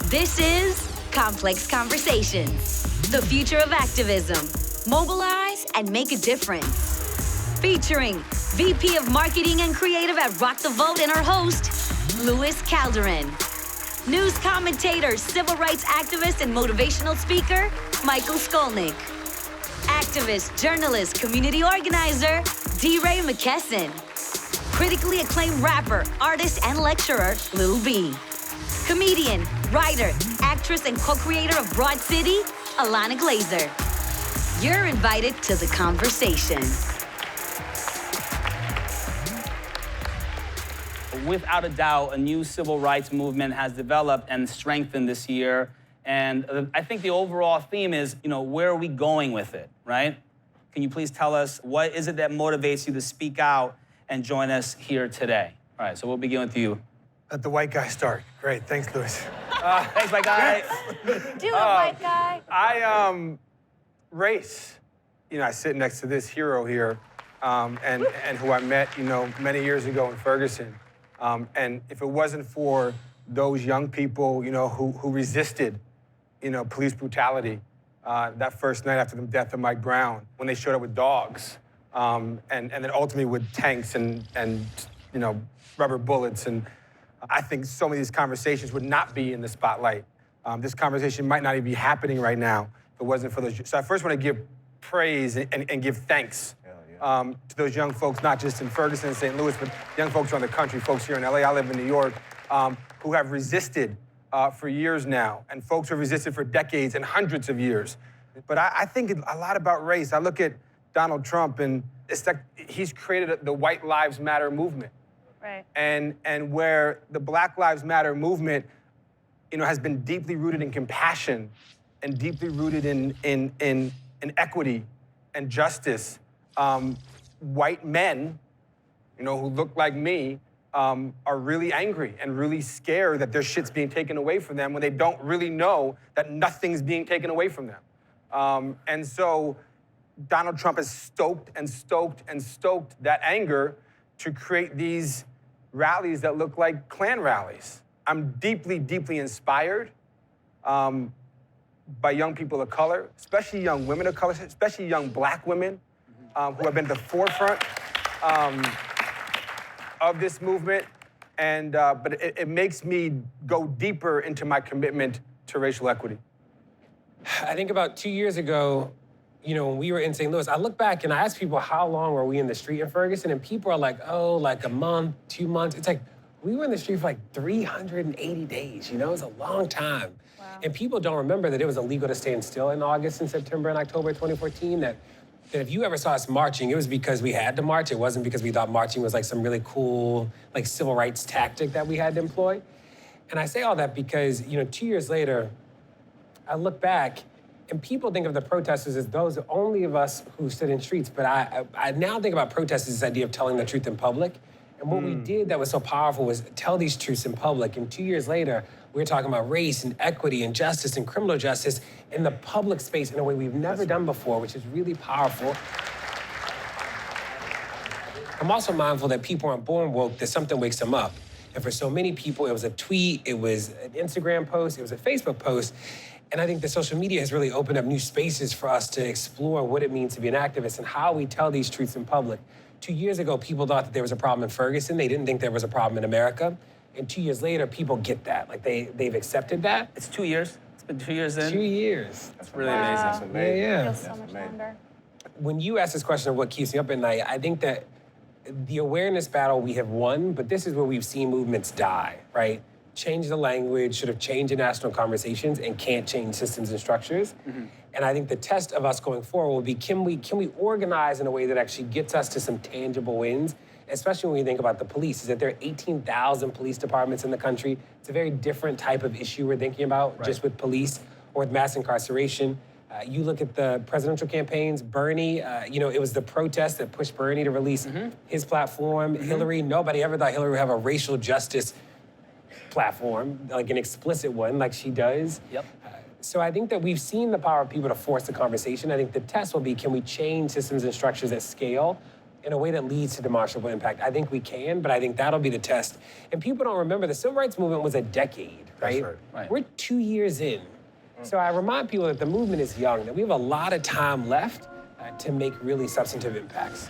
This is Complex Conversations, the future of activism. Mobilize and make a difference. Featuring VP of Marketing and Creative at Rock the Vote and our host, Louis Calderin. News commentator, civil rights activist, and motivational speaker, Michael Skolnick. Activist, journalist, community organizer, DeRay McKesson. Critically acclaimed rapper, artist, and lecturer, Lil B. Comedian, writer, actress, and co-creator of Broad City, Ilana Glazer. You're invited to the conversation. Without a doubt, a new civil rights movement has developed and strengthened this year. And I think the overall theme is, where are we going with it, right? Can you please tell us what is it that motivates you to speak out and join us here today? All right, so we'll begin with you. Let the white guy start. Great, thanks, Louis. Thanks, white guy. Do it, white guy. Race. I sit next to this hero here, and who I met, many years ago in Ferguson. And if it wasn't for those young people, who resisted, police brutality, that first night after the death of Mike Brown, when they showed up with dogs, and then ultimately with tanks and rubber bullets. And I think so many of these conversations would not be in the spotlight. This conversation might not even be happening right now if it wasn't for those. So I first want to give praise and give thanks to those young folks, not just in Ferguson and St. Louis, but young folks around the country, folks here in LA, I live in New York, who have resisted for years now, and folks who have resisted for decades and hundreds of years. But I think a lot about race. I look at Donald Trump, and it's like he's created the White Lives Matter movement. Right. And where the Black Lives Matter movement, has been deeply rooted in compassion and deeply rooted in equity and justice. White men, who look like me, are really angry and really scared that their shit's being taken away from them when they don't really know that nothing's being taken away from them. And so Donald Trump has stoked and stoked and stoked that anger to create these rallies that look like Klan rallies. I'm deeply, deeply inspired by young people of color, especially young women of color, especially young Black women who have been at the forefront of this movement. And but it makes me go deeper into my commitment to racial equity. I think about 2 years ago, when we were in St. Louis, I look back and I ask people, how long were we in the street in Ferguson? And people are like, like a month, 2 months. It's like, we were in the street for like 380 days, It was a long time. Wow. And people don't remember that it was illegal to stand still in August and September and October 2014, that if you ever saw us marching, it was because we had to march. It wasn't because we thought marching was like some really cool, civil rights tactic that we had to employ. And I say all that because, 2 years later, I look back and people think of the protesters as those only of us who stood in streets. But I now think about protesters as this idea of telling the truth in public. And what we did that was so powerful was tell these truths in public. And 2 years later, we're talking about race and equity and justice and criminal justice in the public space in a way we've never done before, which is really powerful. I'm also mindful that people aren't born woke, that something wakes them up. And for so many people, it was a tweet, it was an Instagram post, it was a Facebook post. And I think that social media has really opened up new spaces for us to explore what it means to be an activist and how we tell these truths in public. 2 years ago, people thought that there was a problem in Ferguson. They didn't think there was a problem in America. And 2 years later, people get that. They've accepted that. It's 2 years. It's been 2 years in. 2 years. That's really amazing. That's amazing. Yeah. Feels so much longer. When you ask this question of what keeps me up at night, I think that the awareness battle we have won, but this is where we've seen movements die, right? Change the language, should have changed the national conversations, and can't change systems and structures. And I think the test of us going forward will be, can we organize in a way that actually gets us to some tangible wins, especially when we think about the police, is that there are 18,000 police departments in the country. It's a very different type of issue we're thinking about just with police or with mass incarceration. You look at the presidential campaigns, Bernie, it was the protest that pushed Bernie to release his platform. Hillary, nobody ever thought Hillary would have a racial justice platform, like an explicit one, like she does. Yep. So I think that we've seen the power of people to force the conversation. I think the test will be, can we change systems and structures at scale in a way that leads to demonstrable impact? I think we can, but I think that'll be the test. And people don't remember the civil rights movement was a decade, right? That's right. We're 2 years in. So I remind people that the movement is young, that we have a lot of time left to make really substantive impacts.